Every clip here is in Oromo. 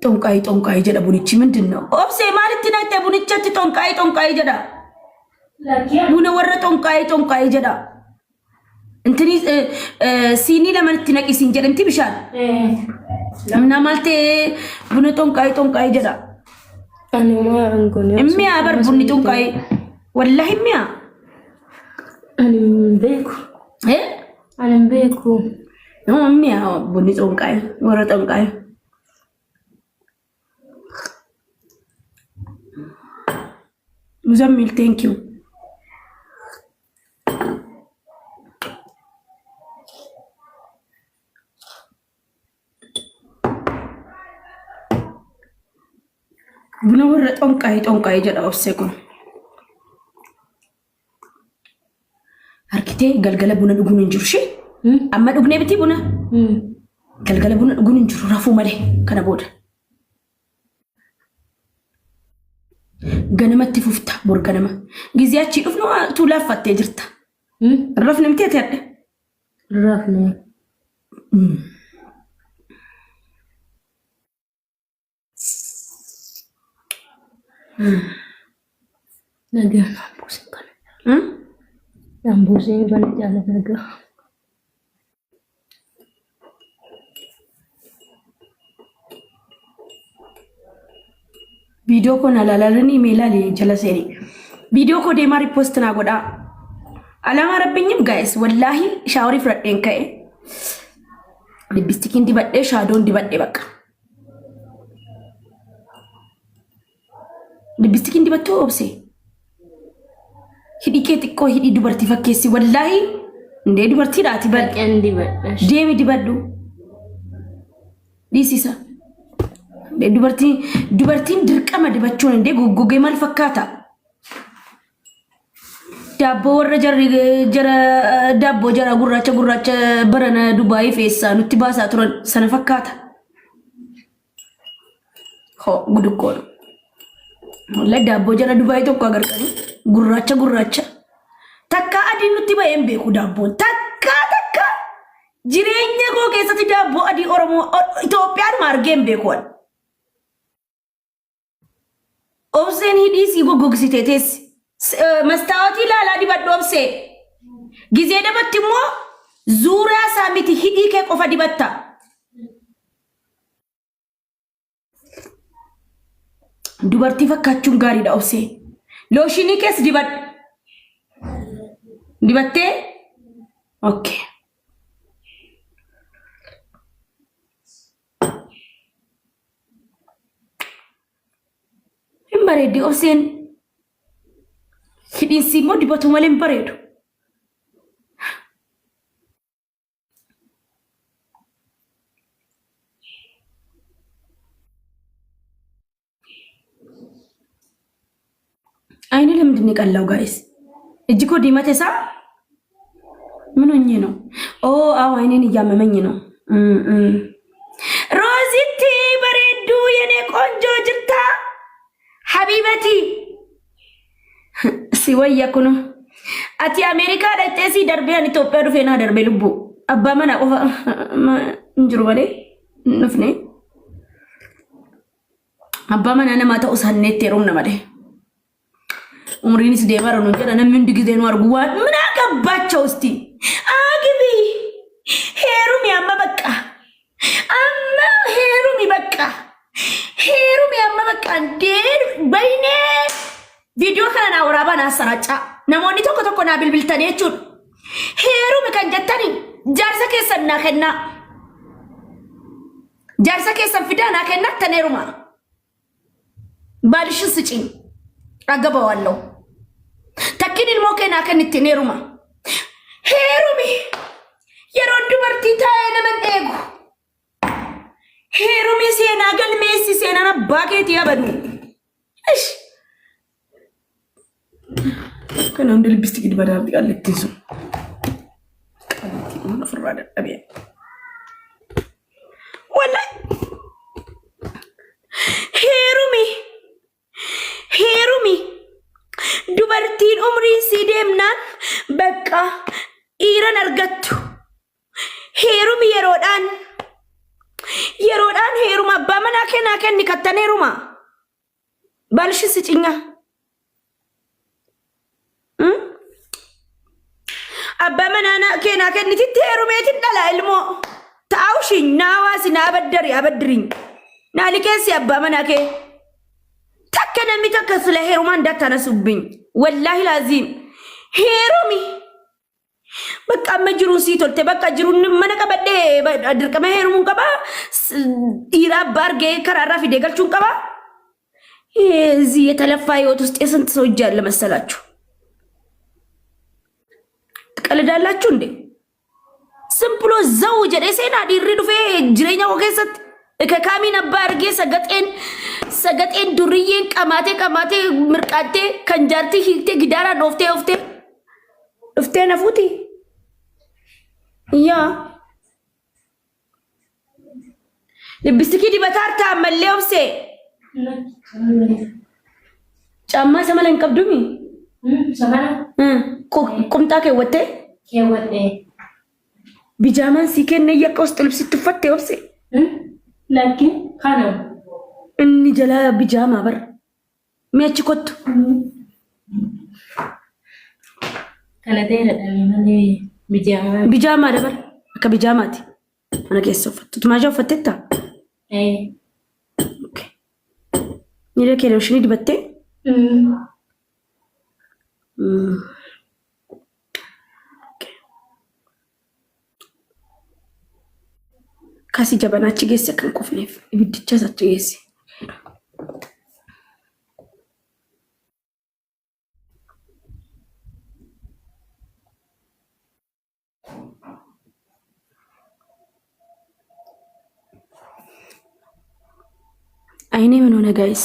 tonqaay jedha bunichi mindinno obse maalitti naqte bunichatti tonqaay jedha buna warra tonqaay jedha intini sini lamanitti naqisin jedhamti bishaan namna malte buna tonqaay jedha anuma angone immi abar bunni tonqaay wallahi immi anim beku no immi bunni tonqaay warra tonqaay Muzammil, thank you. Buna warra tonqaay jedha obse kun. Harkitee galgala buna dhuguun hin jiru shee. Amma dhugnee biti buna. Galgala buna dhuguun hin jiru rafuu malee kana booda. Ganamatti fufta bor ganama. Giziyachi dhufnu tu laffattee jirta. Rafne miti ati hadde. Rafne. Naga nambusin kana. Nambusin kana jala naga. Video ko nalalalani melali jala seri. Video ko dema repost na goda. Alama rabbinyim guys wallahi shawari fradden kae. Libistikin dibadde shadow dibadde bakka. Libistikin dibattu obse. Hidi ke tikko hidi dubarti fakkeessi wallahi inde dubarti daati bal demi dibaddu. This is dubartiin dirqama dibachuun inde goggogee mal fakkaata dabbo warra jara gurraacha barana Dubai feessa nutti baasaa turan sana fakkaata ho gudukkoon walla dabbo jara Dubai tokko agarqani gurraacha takka adii nutti ba'een beeku dabboon takka jireenya koo keessatti dabbo adii Oromoo Itoophiyaan margeen beekuun Obsen hidi si gogogsitetes mastawati la dibaddo obse gize dabatti mo zura samiti hidi ke qofa dibatta dubarti fakkachuun gaari da obse loshini kes dibatte okay Bareedi obseen hidhiinsi immoo dibatu malee hin bareedu. አይኔ ለምንድን ነው የቀላው ጋይስ? እጅ እኮ ዲማቴ ሳ ምን ሆኜ ነው? ኦ አዎ አይኔን እያመመኝ ነው። ሮዚቲ በሬዱ የኔ ቆንጆ ጅርታ Habibati si wayya kuno ati America daitesi darbe ani Ethiopia du fena darbe lubbu abba mana qofa injiru bale nufne abba mana nama ta usannete rum namade umrinis deemara no jara namni ndigize no argu wa mina gabaቸው እስቲ አግቢ ሄሩም ያማ በቃ አማ ሄሩም ይበቃ ሄሩም ያማ በቃ እንዴ በይኔ ቪዲዮ ከና ወራባና አሰራጫ ነሞኒ ቶኮ ና ቢልቢልተኔ ቹን ሄሩም ከንጀተኒ ጃርሰ ከሰና ከና ጃርሰ ከሰን ፊዳና ከና ተኔሩማ ባልሽን ስጪኝ አገባዋለሁ ተኪን ሞከና ከንቲ ኔሩማ ሄሩሚ የሮንዱ በርቲታ ነመንጤጉ ሄሩሚ ሴና ገልሜሲ ሴና ባኬት ያበዱ እሺ كان عند لبستك دي بدها قال لك تنسوا قالتي انا فرادة ابي ولا هيرومي دبرتين عمري سيدمنا بقى ايران ارغتو هيرومي يرودان ሄሩማ አባመና ከና ከኒ ከተኔሩማ ባልሽ ስጭኛ አባመና ከና ከኒ ትቴሩሜት እንዳላ ilሞ ታውሽ ናዋስ ናበደር ያበድሪኝ ናሊከስ አባመና ከ ተከነ ሚተከስለ ሄሩማ እንዳታነሱብኝ ወላሂ ላዚም ሄሩሚ በቃ መጅሩን ሲቶልተ በቃ ጅሩን መነቀበደ ድርቀመ ሄሩሙን ቀባ ኢራ ባርጌ ከራራ ፊዴ ገልቹን ቀባ እዚህ የተለፋ ህይወት ውስጥ የስንት ሰው እጅ አለ መሰላችሁ? ትቀልዳላችሁ እንዴ? ሲምፕሎ ዘው ጀደ ሴና ዲሪ ዱፌ ጅሬኛ ወከሰት ከካሚ ነባርጌ ሰገጤን ዱርዬን ቀማቴ ምርቃቴ ከንጃርቲ ሂቴ ግዳራ ዶፍቴ ነፉቲ ያ ልብስኪ ዲበታርታ መለውሴ ጫማ ሰመለን ቀብዱሚ ሰመና ቁምጣ ከወቴ ቢጃማን ሲከነ የቆስጥ ልብስ ትፈቴ ወብሴ ለኪን ካና እኒ ጀላ ቢጃማ በር ሚያች ኮት ከለቴረ ደሚማኔ ቢጃማ ደበር ከቢጃማቲ አና ከሰፈት ማጃው ፈተታ ኦኬ ኒለ ከለሽኒ ድበቴ ካሲ ጀበናች ጌሰ ከንቆፍኔፍ ይብድቻ ሰጥቶ ይሲ አይኔ ምን ሆነ ጋይስ?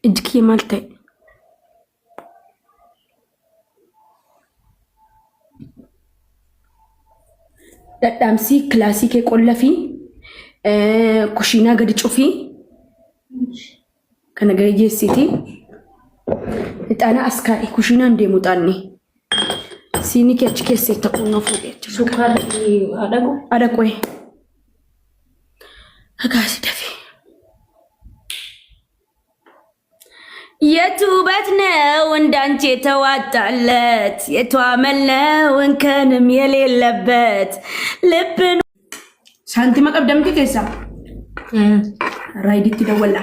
እጅክ የማልታይ ዳዳምሲ ክላሲክ የቆለፊ ኩሽና ገድ ጩፊ ከነገየ ሲቲ እጣና አስካሪ ኩሽና እንደሙጣኒ ሲኒክ ያችከስ ተቆነፉ ሱካር አደቆይ አጋሲ ደፊ የቱበት ነው እንዳንቺ የተዋጣለት የተዋመለው እንከንም የሌለበት ልብን ሳንቲ መቀብደም ከከሳ ራይዲት ደወላ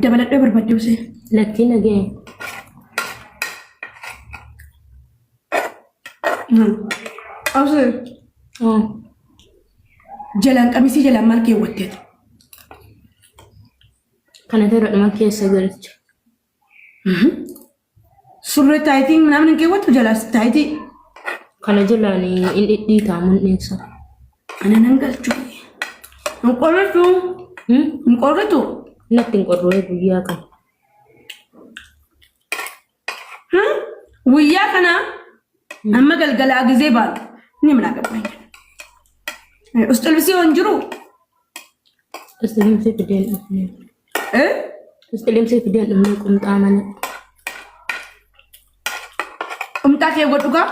dabaladhe barbaduse lakki nage awse jalan qamisi jalan malke wottet kana tero damakke sagarch surre tayti ምናምን ከወጡ jalas tayti kana jalani indi tamun nesa ana nangalchu እንቆረጡ nothing ቆሮ ጉያ kan ውያ ከና አመገልገላ ጊዜ ባል እኔ ምን አገባኝ እስጥልብሲ ወንጅሩ እስጥልብሲ ፍደን እስጥልብሲ ፍደን ቁምጣ ማለት ቁምጣ ከወጡ ጋር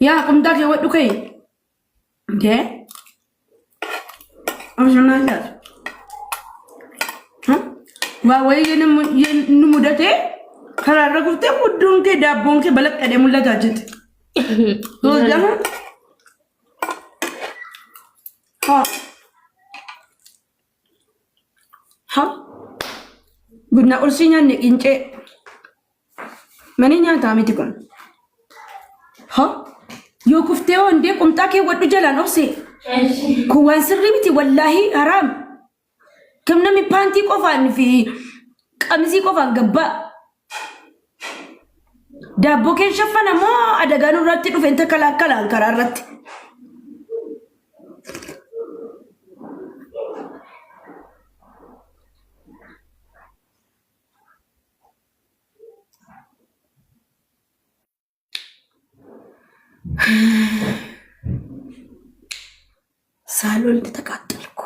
ያ ቁምጣ ከወጡ ከይ እንዴ አምሽናለ ወይ ሙደቴ ከራረጉት ሙዱን ከዳቦን ከበለቀደ ሙላታጀት ወዛሁ ቡና ቁርሲኛ ነቅንጨ ማንኛ ታሚት ኮን ዮ ኩፍቴው እንደ ቁምጣ ከወዱ ጀላን ኦብሴ كوان سربتي والله حرام كم نمي بانتي قفان في قميصي قفان قبا دابو كان شفنا مو ادغانو راتي دو فنت كلا كلا كرارت ሳሎል ተቃጠልኩ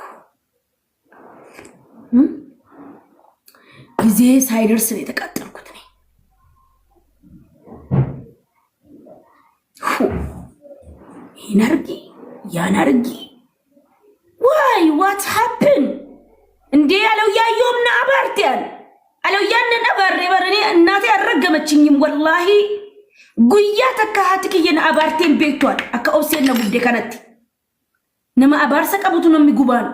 ጊዜ ሳይደርስ ነው የተቃጠልኩት ነኝ ኢነርጂ ያነርጂ ዋይ ዋት ሃፕን እንዴ ያለው ያየውና አባርቲያን አለው ያንን አባሬ በረኔ እናቴ አረገመችኝም ወላሂ ጉያ ተካሃትክ የና አባርቴን ቤቷል አካኦሴን ነው ጉዴ ከነቲ ነማ አባርሰ ቀቡቱ ነው የሚጉባን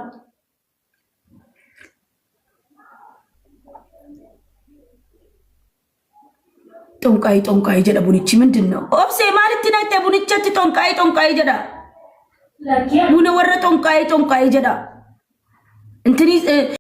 ጦንቃይ ጀዳ ቡንቺ ምንድነው ኦብሴ ማለት ነኝ ቡንቺ ጦንቃይ ጀዳ ቡነ ወረ ጦንቃይ ጀዳ እንትኒ